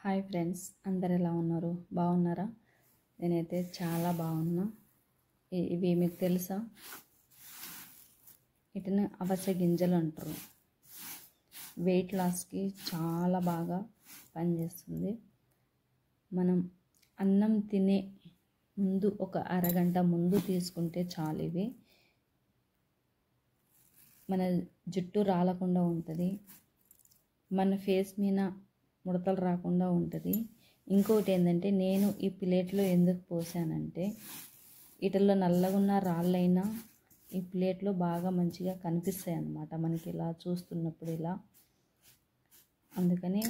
Hi friends, అందరు ఎలా ఉన్నారు? బాగున్నారా? నేనైతే చాలా బాగున్నా. ఇవి మీకు తెలుసా? వీటిని అవిసె గింజలు అంటారు. వెయిట్ లాస్కి చాలా బాగా పనిచేస్తుంది. మనం అన్నం తినే ముందు ఒక అరగంట ముందు తీసుకుంటే చాలు. ఇవి మన జుట్టు రాలకుండా ఉంటుంది, మన ఫేస్ మీద ముడతలు రాకుండా ఉంటుంది. ఇంకోటి ఏంటంటే, నేను ఈ ప్లేట్లో ఎందుకు పోసానంటే, వీటిల్లో నల్లగున్న రాళ్ళైనా ఈ ప్లేట్లో బాగా మంచిగా కనిపిస్తాయి అన్నమాట మనకి ఇలా చూస్తున్నప్పుడు ఇలా. అందుకని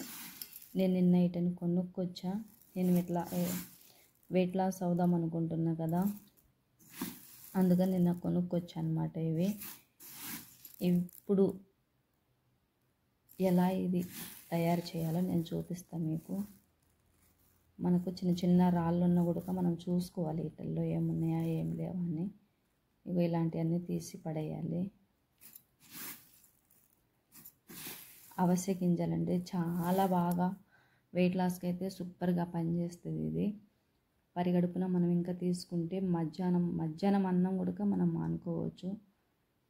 నేను నిన్న వీటిని కొనుక్కొచ్చా. నేను ఇట్లా వెయిట్ లాస్ అవుదాం అనుకుంటున్నా కదా, అందుకని నిన్న కొనుక్కొచ్చా అనమాట. ఇవి ఇప్పుడు ఎలా ఇది తయారు చేయాలో నేను చూపిస్తాను మీకు. మనకు చిన్న చిన్న రాళ్ళు ఉన్న కూడా మనం చూసుకోవాలి వీటిల్లో ఏమున్నాయా ఏం లేవా అని. ఇవి ఇలాంటివన్నీ తీసి పడేయాలి. అవిసె గింజలండి చాలా బాగా వెయిట్ లాస్కి అయితే సూపర్గా పనిచేస్తుంది. ఇది పరిగడుపున మనం ఇంకా తీసుకుంటే మధ్యాహ్నం అన్నం కూడా మనం మానుకోవచ్చు.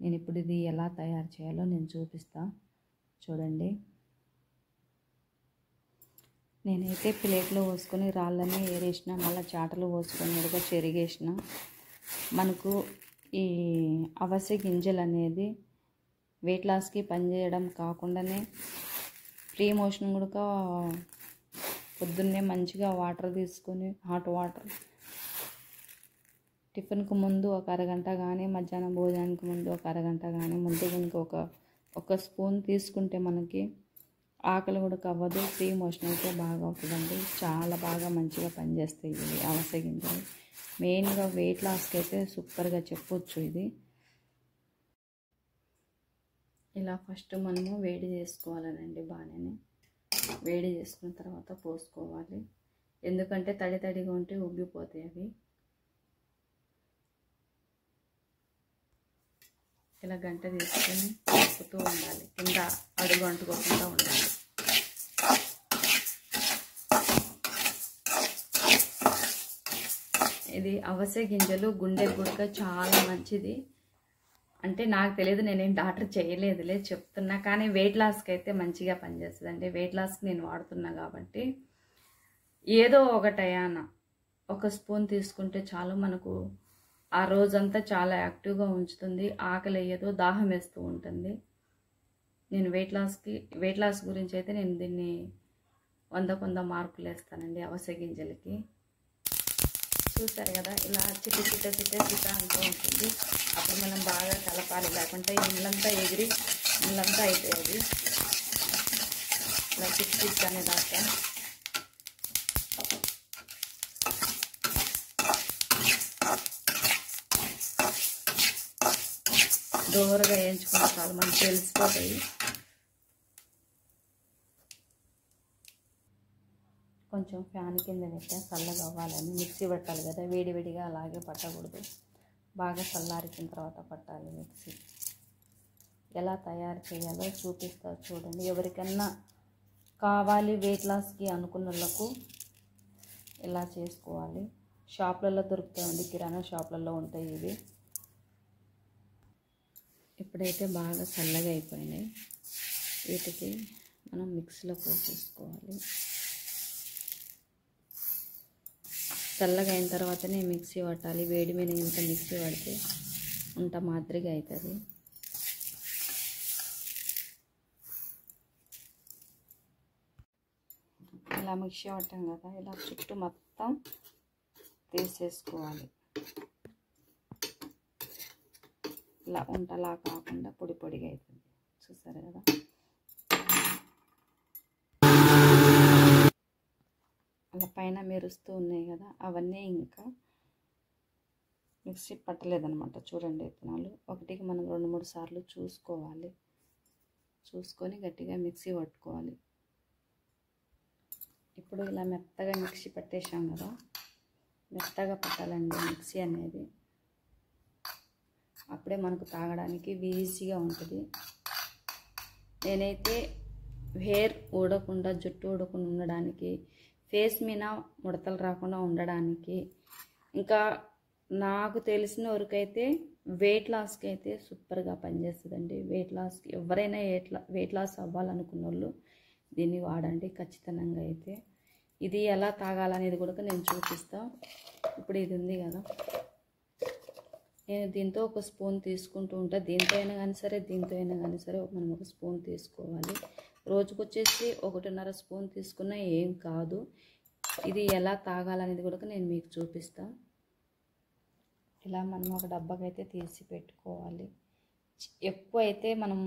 నేను ఇప్పుడు ఇది ఎలా తయారు చేయాలో నేను చూపిస్తా, చూడండి. నేనైతే ప్లేట్లో పోసుకొని రాళ్ళన్నీ ఏరేసిన, మళ్ళీ చాటలు పోసుకొని కూడా చెరిగేసిన. మనకు ఈ అవిసె గింజలు అనేది వెయిట్ లాస్కి పనిచేయడం కాకుండానే ఫ్రీ మోషన్ కూడా పొద్దున్నే మంచిగా వాటర్ తీసుకొని హాట్ వాటర్ టిఫిన్కు ముందు ఒక అరగంట కానీ, మధ్యాహ్నం భోజనానికి ముందు ఒక అరగంట కానీ, ముందు ఇంకొక స్పూన్ తీసుకుంటే మనకి ఆకలి కూడా అవ్వదు, ఫ్రీ మోషన్ అయితే బాగా అవుతుందండి. చాలా బాగా మంచిగా పనిచేస్తాయి ఇవి అవిసె గింజలు. మెయిన్గా వెయిట్ లాస్కి అయితే సూపర్గా చెప్పొచ్చు. ఇది ఇలా ఫస్ట్ మనము వేడి చేసుకోవాలనండి. బాగానే వేడి చేసుకున్న తర్వాత పోసుకోవాలి, ఎందుకంటే తడిగా ఉంటే ఉబ్బిపోతాయి అవి. ఇలా గంట తీసుకొని తిప్పుతూ ఉండాలి, కింద అడుగు అంటుకోకుండా ఉండాలి. ఇది అవిసె గింజలు గుండె గుడక చాలా మంచిది. అంటే నాకు తెలియదు, నేనేం డాక్టర్ చేయలేదులే, చెప్తున్నా. కానీ వెయిట్ లాస్కి అయితే మంచిగా పనిచేస్తుంది అండి. వెయిట్ లాస్కి నేను వాడుతున్నా కాబట్టి ఏదో ఒక టయాన ఒక స్పూన్ తీసుకుంటే చాలు, మనకు ఆ రోజంతా చాలా యాక్టివ్గా ఉంచుతుంది. ఆకలి వేయదు, దాహం వేస్తూ ఉంటుంది. నేను వెయిట్ లాస్ గురించి అయితే నేను దీన్ని 100 మార్కులు వేస్తానండి అవిసె గింజలకి. చూసారు కదా, ఇలా చిట్ట అంటూ ఉంటుంది. అప్పుడు మనం బాగా కలపాలి, లేకుంటే ఇళ్ళంతా ఎగిరి ఇళ్ళంతా అయిపోయేది. ఇలా చిట్ అనేదాకా దోరగా వేయించుకున్న చాలు, మనకు తెలిసిపోతాయి. కొంచెం ఫ్యాన్ కింద పెట్టా చల్లగా అవ్వాలని. మిక్సీ పట్టాలి కదా, వేడివేడిగా అలాగే పట్టకూడదు, బాగా చల్లారిన తర్వాత పట్టాలి మిక్సీ. ఎలా తయారు చేయాలో చూపిస్తా, చూడండి. ఎవరికన్నా కావాలి వెయిట్ లాస్కి అనుకున్న వాళ్ళకు ఇలా చేసుకోవాలి. షాప్లలో దొరుకుతాయండి, కిరాణా షాప్లలో ఉంటాయి ఇవి. ఇప్పుడైతే బాగా చల్లగా అయిపోయినాయి. వీటికి మనం మిక్సీలో పోసేసుకోవాలి. చల్లగా అయిన తర్వాతనే మిక్సీ పట్టాలి. వేడి మీద ఇంత మిక్సీ పడితే అంత మాదిరిగా అవుతుంది. ఇలా మిక్సీ పట్టాం కదా, ఇలా చుట్టూ మొత్తం తీసేసుకోవాలి. ఇలా ఉంటలా కాకుండా పొడిగా అవుతుంది. చూసారు కదా, అలా పైన మెరుస్తూ ఉన్నాయి కదా, అవన్నీ ఇంకా మిక్సీ పట్టలేదన్నమాట. చూడండి, విత్తనాలు ఒకటికి మనం 2-3 సార్లు చూసుకోవాలి. చూసుకొని గట్టిగా మిక్సీ పట్టుకోవాలి. ఇప్పుడు ఇలా మెత్తగా మిక్సీ పట్టేసాం కదా, మెత్తగా పట్టాలండి మిక్సీ అనేది. అప్పుడే మనకు తాగడానికి ఈజీగా ఉంటుంది. నేనైతే హెయిర్ ఊడకుండా, జుట్టు ఊడకుండా ఉండడానికి, ఫేస్ మీద ముడతలు రాకుండా ఉండడానికి, ఇంకా నాకు తెలిసిన వరకైతే వెయిట్ లాస్కి అయితే సూపర్గా పనిచేస్తుందండి. వెయిట్ లాస్కి ఎవరైనా వెయిట్ లాస్ అవ్వాలనుకున్న వాళ్ళు దీన్ని వాడండి ఖచ్చితంగా. అయితే ఇది ఎలా తాగాలనేది కూడా నేను చూపిస్తాను. ఇప్పుడు ఇది ఉంది కదా, నేను దీంతో ఒక స్పూన్ తీసుకుంటూ ఉంటా. దీంతో అయినా కానీ సరే, దీంతో అయినా కానీ సరే మనం ఒక స్పూన్ తీసుకోవాలి. రోజుకు వచ్చేసి 1.5 స్పూన్ తీసుకున్నా ఏం కాదు. ఇది ఎలా తాగాలనేది కూడా నేను మీకు చూపిస్తాను. ఇలా మనం ఒక డబ్బాకైతే తీసి పెట్టుకోవాలి. ఎక్కువ అయితే మనం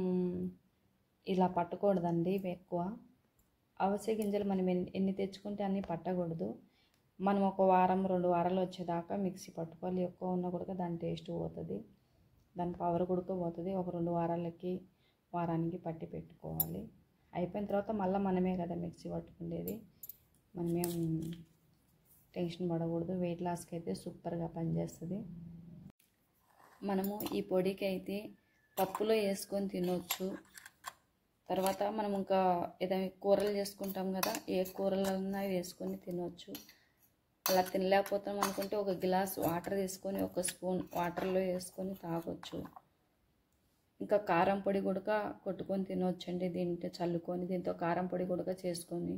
ఇలా పట్టకూడదండి. ఎక్కువ అవిసె గింజలు మనం ఎన్ని తెచ్చుకుంటే అన్నీ పట్టకూడదు. మనం ఒక వారం 2 వారాలు వచ్చేదాకా మిక్సీ పట్టుకోవాలి. ఎక్కువ ఉన్నా కూడా దాని టేస్ట్ పోతుంది, దాని పవర్ కూడా పోతుంది. ఒక 2 వారాలకి వారానికి పట్టి పెట్టుకోవాలి. అయిపోయిన తర్వాత మళ్ళీ మనమే కదా మిక్సీ పట్టుకునేది, మనమేం టెన్షన్ పడకూడదు. వెయిట్ లాస్కి అయితే సూపర్గా పనిచేస్తుంది. మనము ఈ పొడికి అయితే పప్పులో వేసుకొని తినొచ్చు. తర్వాత మనం ఇంకా ఏదైనా కూరలు చేసుకుంటాం కదా, ఏ కూరలన్నా వేసుకొని తినొచ్చు. అలా తినలేకపోతాం అనుకుంటే ఒక గ్లాస్ వాటర్ తీసుకొని ఒక స్పూన్ వాటర్లో వేసుకొని తాగొచ్చు. ఇంకా కారం పొడి కూడా కొట్టుకొని తినొచ్చండి. దీంట్లో చల్లుకొని దీంతో కారం పొడి కూడా చేసుకొని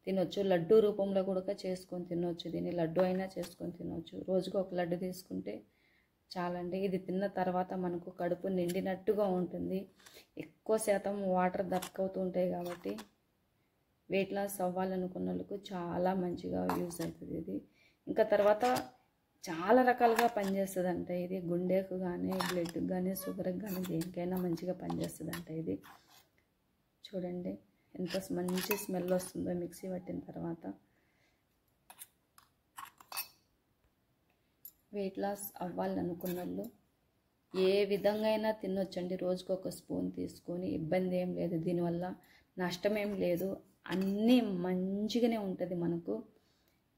తినొచ్చు. లడ్డు రూపంలో కూడా చేసుకొని తినొచ్చు. దీన్ని లడ్డు అయినా చేసుకొని తినొచ్చు. రోజుకు ఒక లడ్డు తీసుకుంటే చాలండి. ఇది తిన్న తర్వాత మనకు కడుపు నిండినట్టుగా ఉంటుంది. ఎక్కువ శాతం వాటర్ దక్కవుతూ ఉంటాయి కాబట్టి వెయిట్ లాస్ అవ్వాలనుకున్న వాళ్ళకు చాలా మంచిగా యూజ్ అవుతుంది ఇది. ఇంకా తర్వాత చాలా రకాలుగా పనిచేస్తుంది అంట ఇది. గుండెకు కానీ, బ్లడ్కి కానీ, షుగర్కి కానీ దేనికైనా మంచిగా పనిచేస్తుంది అంట ఇది. చూడండి ఎంత మంచి స్మెల్ వస్తుందో మిక్సీ పట్టిన తర్వాత. వెయిట్ లాస్ అవ్వాలనుకున్న వాళ్ళు ఏ విధంగా అయినా తినొచ్చండి. రోజుకు ఒక స్పూన్ తీసుకొని ఇబ్బంది ఏం లేదు. దీనివల్ల నష్టమేం లేదు, అన్నీ మంచిగానే ఉంటుంది మనకు.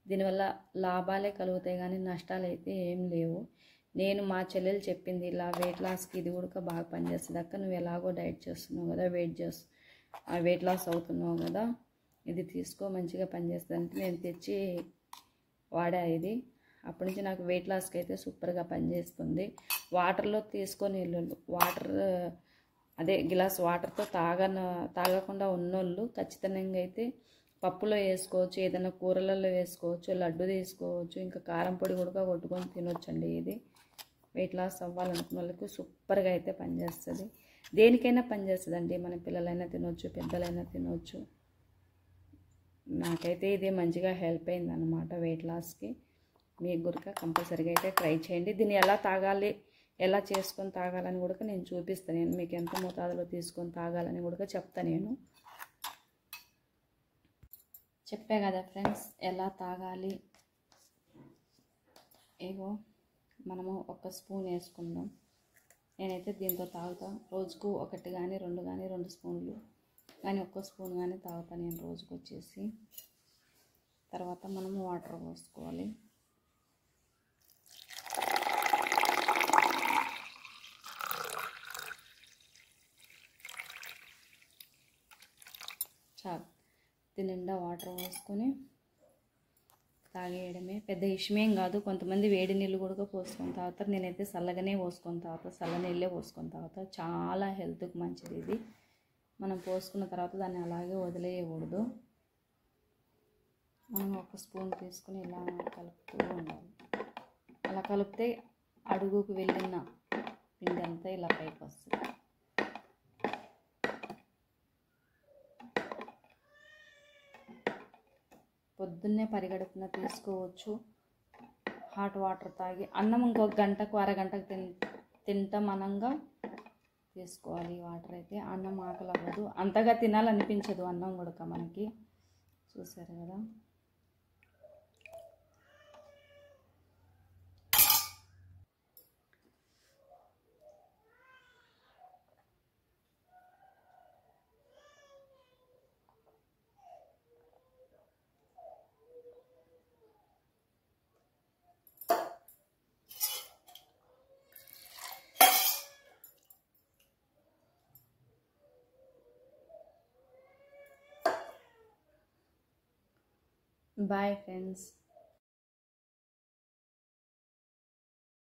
దీనివల్ల లాభాలే కలుగుతాయి కానీ నష్టాలు అయితే ఏం లేవు. నేను మా చెల్లెలు చెప్పింది ఇలా వెయిట్ లాస్కి ఇది కూడా బాగా పనిచేస్తుంది అక్క, నువ్వు ఎలాగో డైట్ చేస్తున్నావు కదా, వెయిట్ లాస్ అవుతున్నావు కదా, ఇది తీసుకో మంచిగా పనిచేస్తుంది అంటే నేను తెచ్చి వాడా ఇది. అప్పటి నుంచి నాకు వెయిట్ లాస్కి అయితే సూపర్గా పనిచేస్తుంది. వాటర్లో తీసుకొని అదే గ్లాస్ వాటర్తో తాగకుండా ఉన్నోళ్ళు ఖచ్చితంగా అయితే పప్పులో వేసుకోవచ్చు, ఏదైనా కూరలలో వేసుకోవచ్చు, లడ్డు తీసుకోవచ్చు, ఇంకా కారం పొడి కూడా కొట్టుకొని తినొచ్చండి. ఇది వెయిట్ లాస్ అవ్వాలనుకున్న వాళ్ళకి సూపర్గా అయితే పనిచేస్తుంది. దేనికైనా పనిచేస్తుందండి. మన పిల్లలైనా తినొచ్చు, పెద్దలైనా తినొచ్చు. నాకైతే ఇది మంచిగా హెల్ప్ అయింది అనమాట వెయిట్ లాస్కి. మీకు కూడా కంపల్సరీగా అయితే ట్రై చేయండి. దీన్ని ఎలా తాగాలి, ఎలా చేసుకొని తాగాలని కూడా నేను చూపిస్తాను. నేను మీకు ఎంత మోతాదులో తీసుకొని తాగాలని కూడా చెప్తాను. నేను చెప్పా కదా ఫ్రెండ్స్ ఎలా తాగాలి. ఏవో మనము ఒక స్పూన్ వేసుకుందాం. నేనైతే దీంతో తాగుతా. రోజుకు 1 కానీ 2 కానీ 2 స్పూన్లు కానీ 1 స్పూన్ కానీ తాగుతాను నేను రోజుకు వచ్చేసి. తర్వాత మనము వాటర్ పోసుకోవాలి. చాలు, నిండా వాటర్ పోసుకొని తాగేయడమే. పెద్ద ఇష్టమేం కాదు. కొంతమంది వేడి నీళ్ళు కూడా పోసుకొని తాగుతారు. నేనైతే చల్లగానే పోసుకొని తాగుతాను, చల్ల నీళ్ళే పోసుకొని తాగుతాను. చాలా హెల్త్కి మంచిది ఇది. మనం పోసుకున్న తర్వాత దాన్ని అలాగే వదిలేయకూడదు. మనం ఒక స్పూన్ తీసుకుని ఇలా కలుపుతూ ఉండాలి. అలా కలిపితే అడుగుకు వెళ్ళిన పిండి అంతా ఇలా పైకి వస్తుంది. పొద్దున్నే పరిగడుపున తీసుకోవచ్చు. హాట్ వాటర్ తాగి అన్నం ఇంకొక గంటకు అరగంటకు తింటాం అనంగా తీసుకోవాలి వాటర్ అయితే. అన్నం ఆకలి అవ్వదు, అంతగా తినాలనిపించదు అన్నం కూడా మనకి. చూసారు కదా. Bye friends.